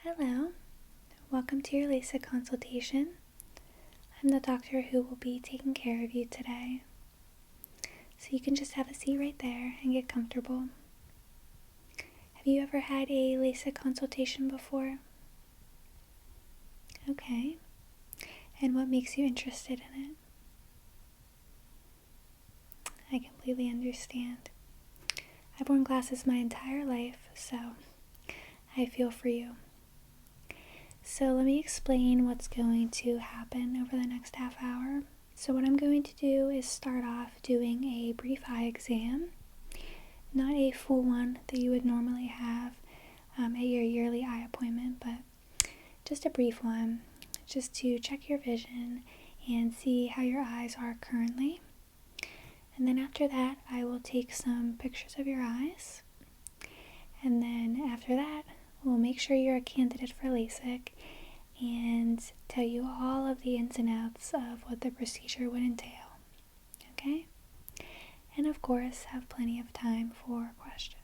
Hello, welcome to your Lasik Consultation. I'm the doctor who will be taking care of you today. So you can just have a seat right there and get comfortable. Have you ever had a Lasik consultation before? Okay. And what makes you interested in it? I completely understand. I've worn glasses my entire life, so I feel for you. So let me explain what's going to happen over the next half hour. So what I'm going to do is start off doing a brief eye exam. Not a full one that you would normally have at your yearly eye appointment, but just a brief one, just to check your vision and see how your eyes are currently. And then after that, I will take some pictures of your eyes. And then after that, we'll make sure you're a candidate for LASIK and tell you all of the ins and outs of what the procedure would entail. Okay? And of course, have plenty of time for questions.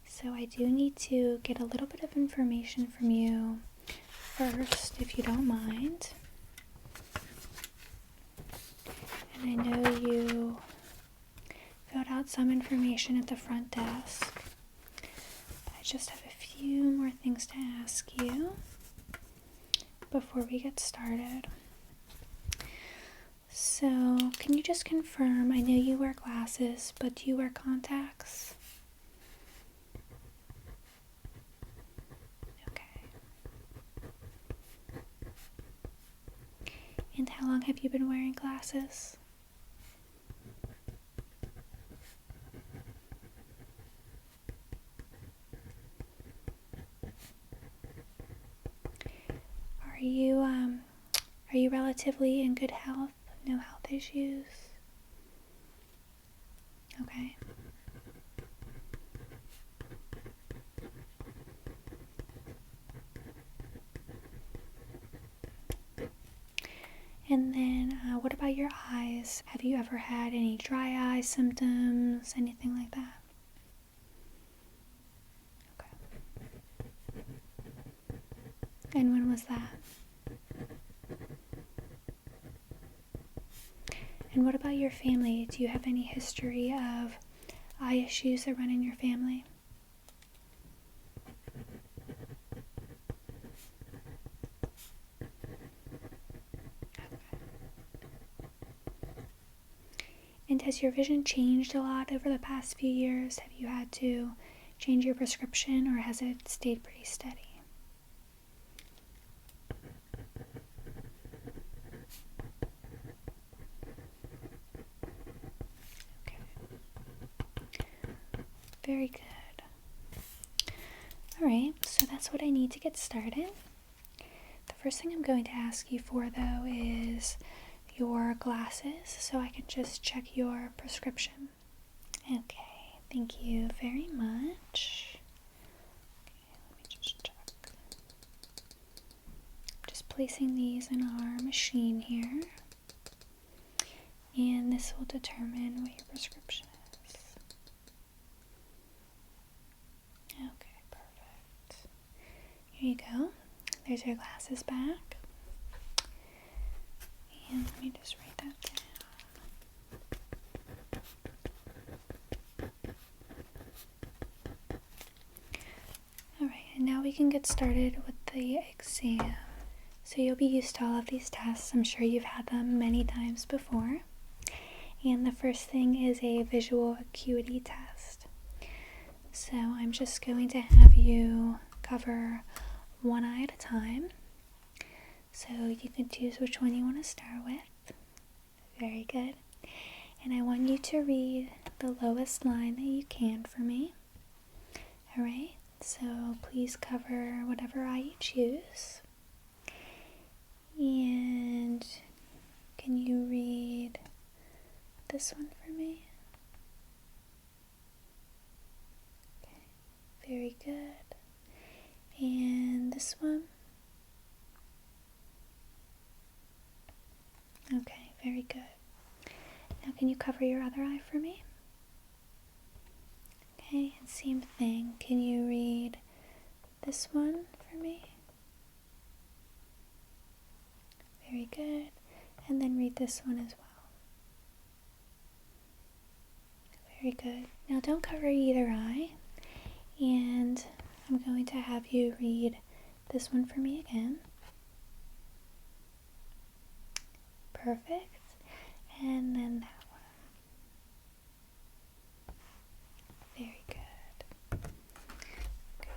So I do need to get a little bit of information from you first, if you don't mind. And I know you filled out some information at the front desk. I just have a few more things to ask you before we get started. So, can you just confirm, I know you wear glasses, but do you wear contacts? Okay. And how long have you been wearing glasses? Are you relatively in good health? No health issues? Okay. And then, what about your eyes? Have you ever had any dry eye symptoms, anything like that? Okay. And when was that? And what about your family? Do you have any history of eye issues that run in your family? And has your vision changed a lot over the past few years? Have you had to change your prescription, or has it stayed pretty steady? Okay. Very good. Alright, so that's what I need to get started. The first thing I'm going to ask you for, though, is your glasses, so I can just check your prescription. Okay, thank you very much. Okay, let me just check. Just placing these in our machine here, and this will determine what your prescription is. Okay, perfect. Here you go. There's your glasses back. And let me just write that down. Alright, and now we can get started with the exam. So you'll be used to all of these tests. I'm sure you've had them many times before. And the first thing is a visual acuity test. So I'm just going to have you cover one eye at a time. So you can choose which one you want to start with. Very good. And I want you to read the lowest line that you can for me. Alright, so please cover whatever eye you choose. And can you read this one for me? Okay, very good. And this one? Okay, very good. Now can you cover your other eye for me? Okay, and same thing. Can you read this one for me. Very good. And then read this one as well. Very good. Now don't cover either eye. And I'm going to have you read this one for me again. Perfect. And then that one. Very good. Okay.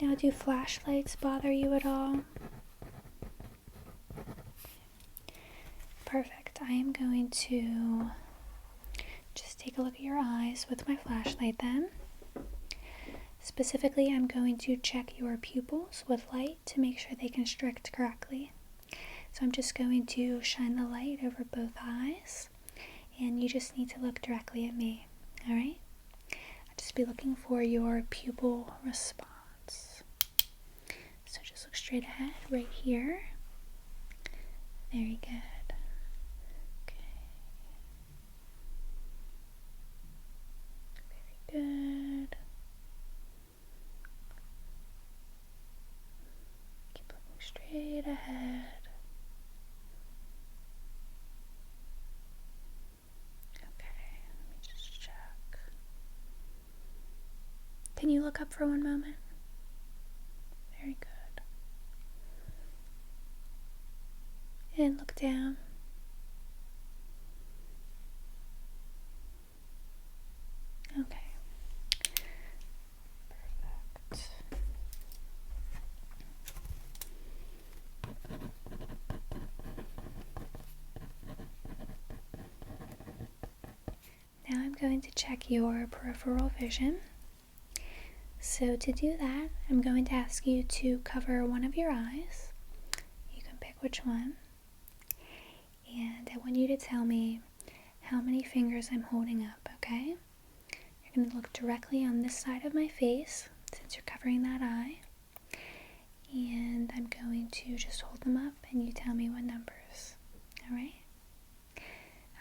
Now, do flashlights bother you at all? Perfect. I am going to just take a look at your eyes with my flashlight then. Specifically, I'm going to check your pupils with light to make sure they constrict correctly. So I'm just going to shine the light over both eyes, and you just need to look directly at me, alright? I'll just be looking for your pupil response. So just look straight ahead, right here. Very good. Okay. Very good. Keep looking straight ahead. Okay, let me just check. Can you look up for one moment? Very good. And look down. Okay. Perfect. Now I'm going to check your peripheral vision. So to do that, I'm going to ask you to cover one of your eyes. You can pick which one. And I want you to tell me how many fingers I'm holding up, okay? You're going to look directly on this side of my face, since you're covering that eye. And I'm going to just hold them up, and you tell me what numbers, alright?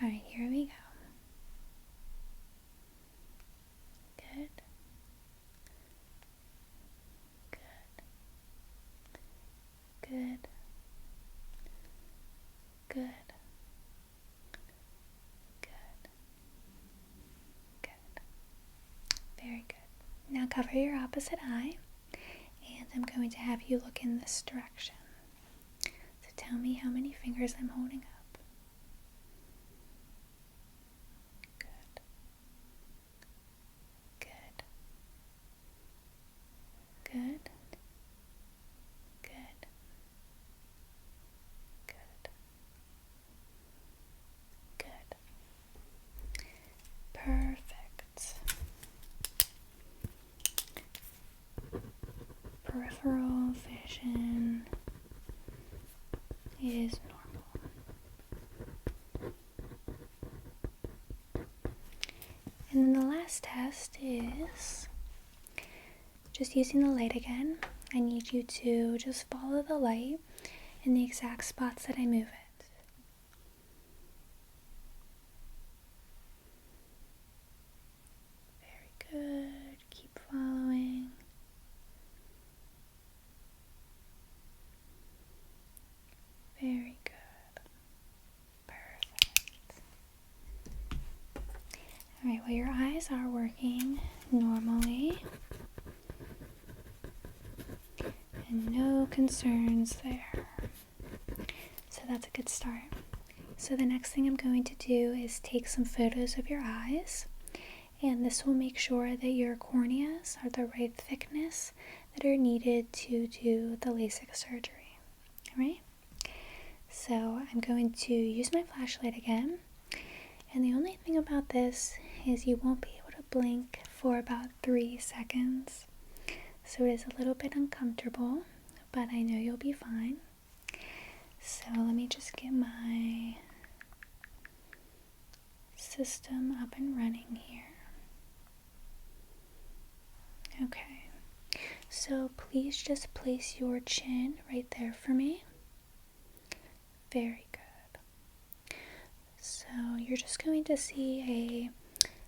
Alright, here we go. Good. Good. Good. Good. Very good. Now cover your opposite eye, and I'm going to have you look in this direction. So tell me how many fingers I'm holding up. Good. Good. Good. Good. Good. Good. Perfect. Peripheral vision is normal. And then the last test is just using the light again. I need you to just follow the light in the exact spots that I move it. Very good. Keep following. Very good. Perfect. Alright, well, your eyes are working normally. And no concerns there. So that's a good start. So the next thing I'm going to do is take some photos of your eyes. And this will make sure that your corneas are the right thickness that are needed to do the Lasik surgery. Alright? So I'm going to use my flashlight again, and the only thing about this is you won't be able to blink for about 3 seconds, so it is a little bit uncomfortable, but I know you'll be fine. So let me just get my system up and running here. Okay, so please just place your chin right there for me. Very good. you're just going to see a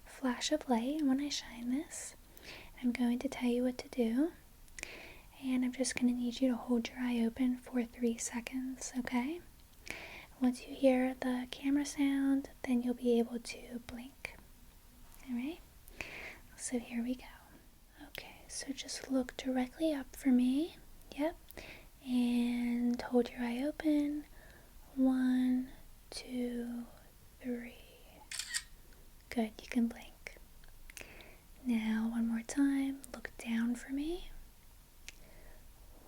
flash of light when I shine this. I'm going to tell you what to do, and I'm just going to need you to hold your eye open for 3 seconds, okay? Once you hear the camera sound, then you'll be able to blink. Alright? So here we go. Okay, so just look directly up for me. Yep. And hold your eye open. 1, 2, 3. Good, you can blink. Now, one more time. Look down for me.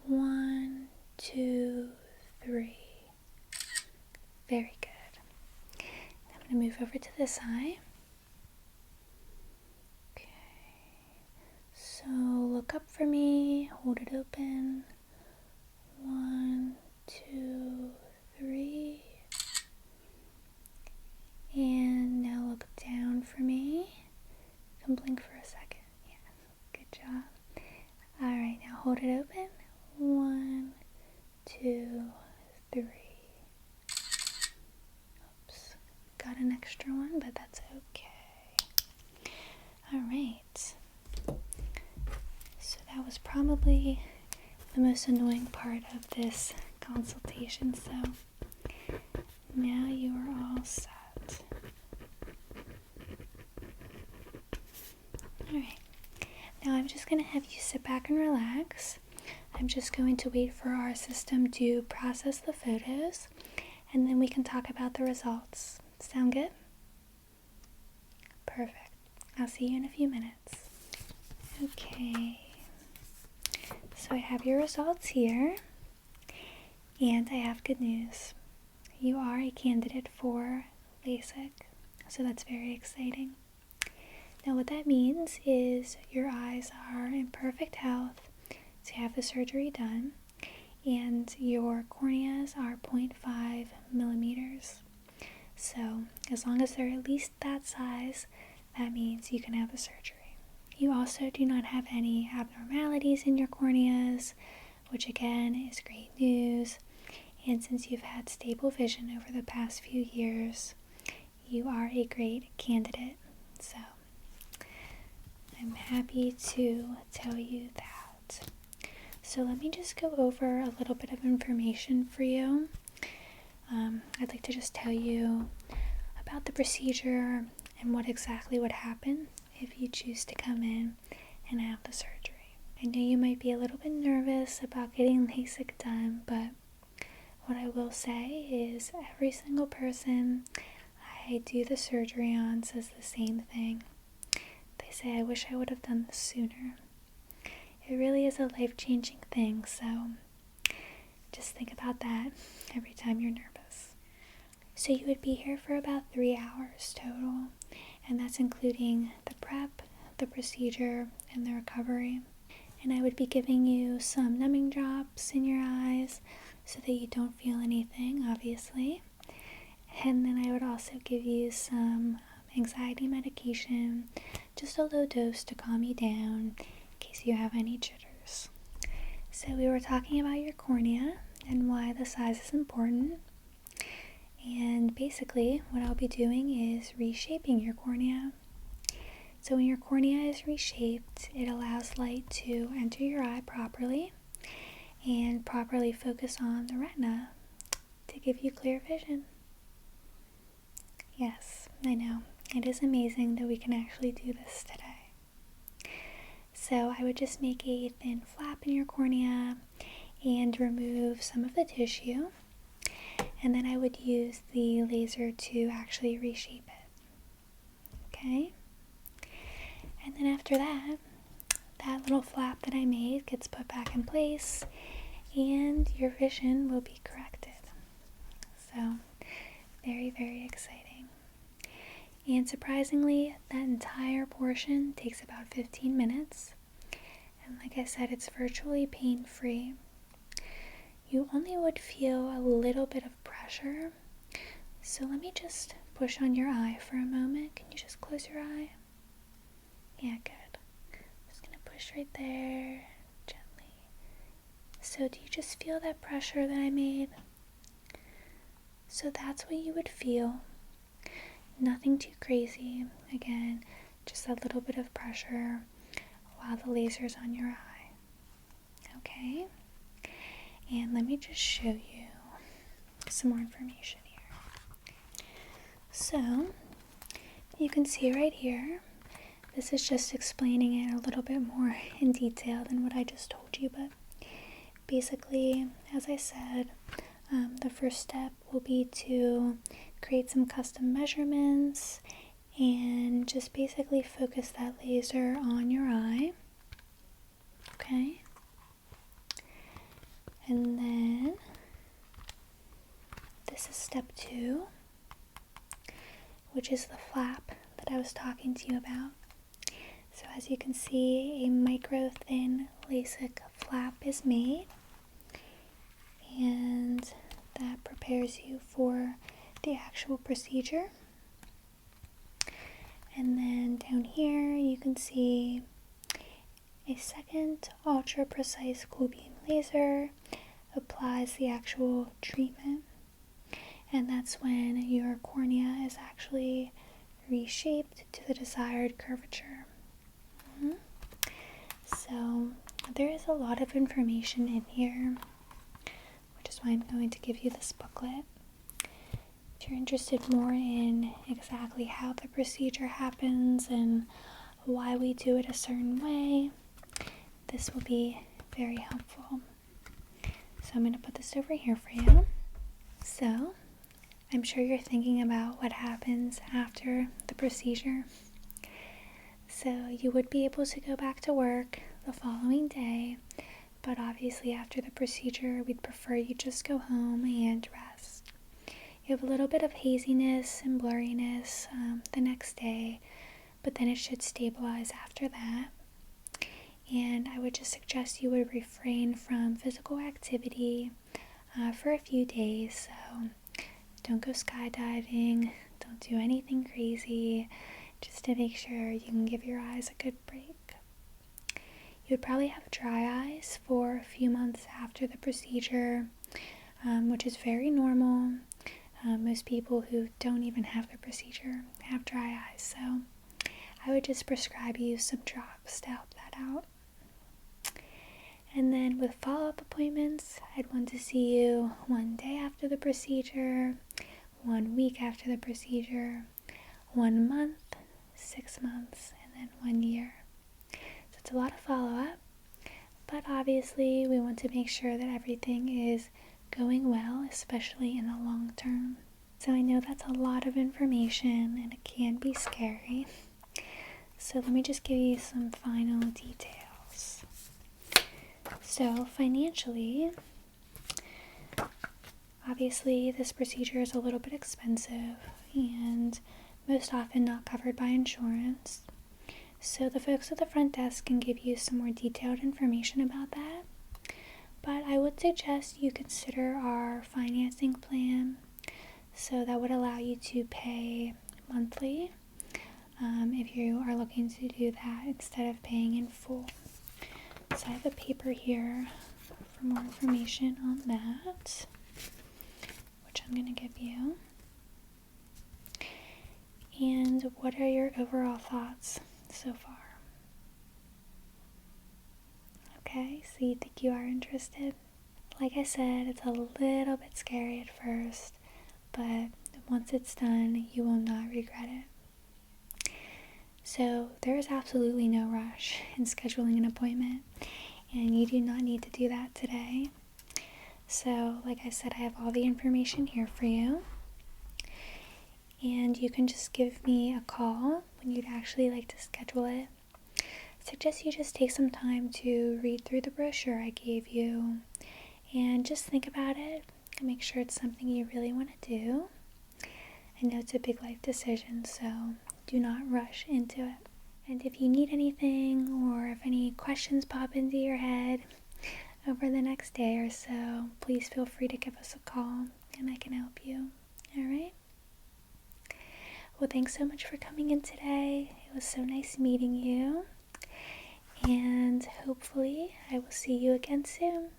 1, 2, 3. Very good. I'm going to move over to this eye. Okay. So look up for me. Hold it open. 1, 2, 3. And now look down for me. You can blink for a second. Yeah, good job. Alright, now hold it open. 1, 2, 3. Oops, got an extra one, but that's okay. Alright. So that was probably the most annoying part of this consultation, so now you are all set. Alright, now I'm just going to have you sit back and relax. I'm just going to wait for our system to process the photos, and then we can talk about the results. Sound good? Perfect. I'll see you in a few minutes. Okay. So I have your results here, and I have good news. You are a candidate for Lasik, so that's very exciting. Now what that means is your eyes are in perfect health to have the surgery done, and your corneas are 0.5 millimeters. So as long as they're at least that size, that means you can have the surgery. You also do not have any abnormalities in your corneas, which again is great news. And since you've had stable vision over the past few years, you are a great candidate. So I'm happy to tell you that. So let me just go over a little bit of information for you. I'd like to just tell you about the procedure and what exactly would happen if you choose to come in and have the surgery. I know you might be a little bit nervous about getting LASIK done, but what I will say is every single person I do the surgery on says the same thing. They say, I wish I would have done this sooner. It really is a life-changing thing, so just think about that every time you're nervous. So you would be here for about 3 hours total, and that's including the prep, the procedure, and the recovery. And I would be giving you some numbing drops in your eyes so that you don't feel anything, obviously. And then I would also give you some anxiety medication, just a low dose to calm you down in case you have any jitters. So we were talking about your cornea and why the size is important. And basically what I'll be doing is reshaping your cornea. So when your cornea is reshaped, it allows light to enter your eye properly and properly focus on the retina to give you clear vision. Yes, I know. It is amazing that we can actually do this today. So I would just make a thin flap in your cornea and remove some of the tissue. And then I would use the laser to actually reshape it. Okay? And then after that, that little flap that I made gets put back in place and your vision will be corrected. So, very, very exciting. And surprisingly, that entire portion takes about 15 minutes. And like I said, it's virtually pain-free. You only would feel a little bit of pressure. So let me just push on your eye for a moment. Can you just close your eye? Yeah, good. Just gonna push right there, gently. So do you just feel that pressure that I made? So that's what you would feel nothing too crazy. Again, just a little bit of pressure while the laser's on your eye. Okay? And let me just show you some more information here. So, you can see right here, this is just explaining it a little bit more in detail than what I just told you, but basically, as I said, the first step will be to create some custom measurements and just basically focus that laser on your eye. Okay? And then this is step 2, which is the flap that I was talking to you about. So as you can see, a micro thin LASIK flap is made, and that prepares you for the actual procedure. And then down here you can see a second ultra precise cool beam laser applies the actual treatment, and that's when your cornea is actually reshaped to the desired curvature. So there is a lot of information in here, which is why I'm going to give you this booklet. If you're interested more in exactly how the procedure happens and why we do it a certain way, this will be very helpful. So I'm going to put this over here for you. So I'm sure you're thinking about what happens after the procedure. So you would be able to go back to work the following day, but obviously after the procedure, we'd prefer you just go home and rest. You have a little bit of haziness and blurriness the next day, but then it should stabilize after that. And I would just suggest you would refrain from physical activity for a few days. So don't go skydiving, don't do anything crazy, just to make sure you can give your eyes a good break. You would probably have dry eyes for a few months after the procedure, which is very normal. Most people who don't even have the procedure have dry eyes, so I would just prescribe you some drops to help that out. And then with follow-up appointments, I'd want to see you 1 day after the procedure, 1 week after the procedure, 1 month, 6 months, and then 1 year. So it's a lot of follow-up, but obviously we want to make sure that everything is going well, especially in the long term. So I know that's a lot of information and it can be scary. So let me just give you some final details. So financially, obviously this procedure is a little bit expensive and most often not covered by insurance. So the folks at the front desk can give you some more detailed information about that. But I would suggest you consider our financing plan. So that would allow you to pay monthly if you are looking to do that instead of paying in full. So I have a paper here for more information on that, which I'm going to give you. And what are your overall thoughts so far? Okay, so you think you are interested? Like I said, it's a little bit scary at first, but once it's done, you will not regret it. So there is absolutely no rush in scheduling an appointment, and you do not need to do that today. So like I said, I have all the information here for you, and you can just give me a call when you'd actually like to schedule it. I suggest you just take some time to read through the brochure I gave you and just think about it and make sure it's something you really want to do. I know it's a big life decision, so do not rush into it. And if you need anything or if any questions pop into your head over the next day or so, please feel free to give us a call and I can help you. Alright? Well, thanks so much for coming in today. It was so nice meeting you. And hopefully I will see you again soon.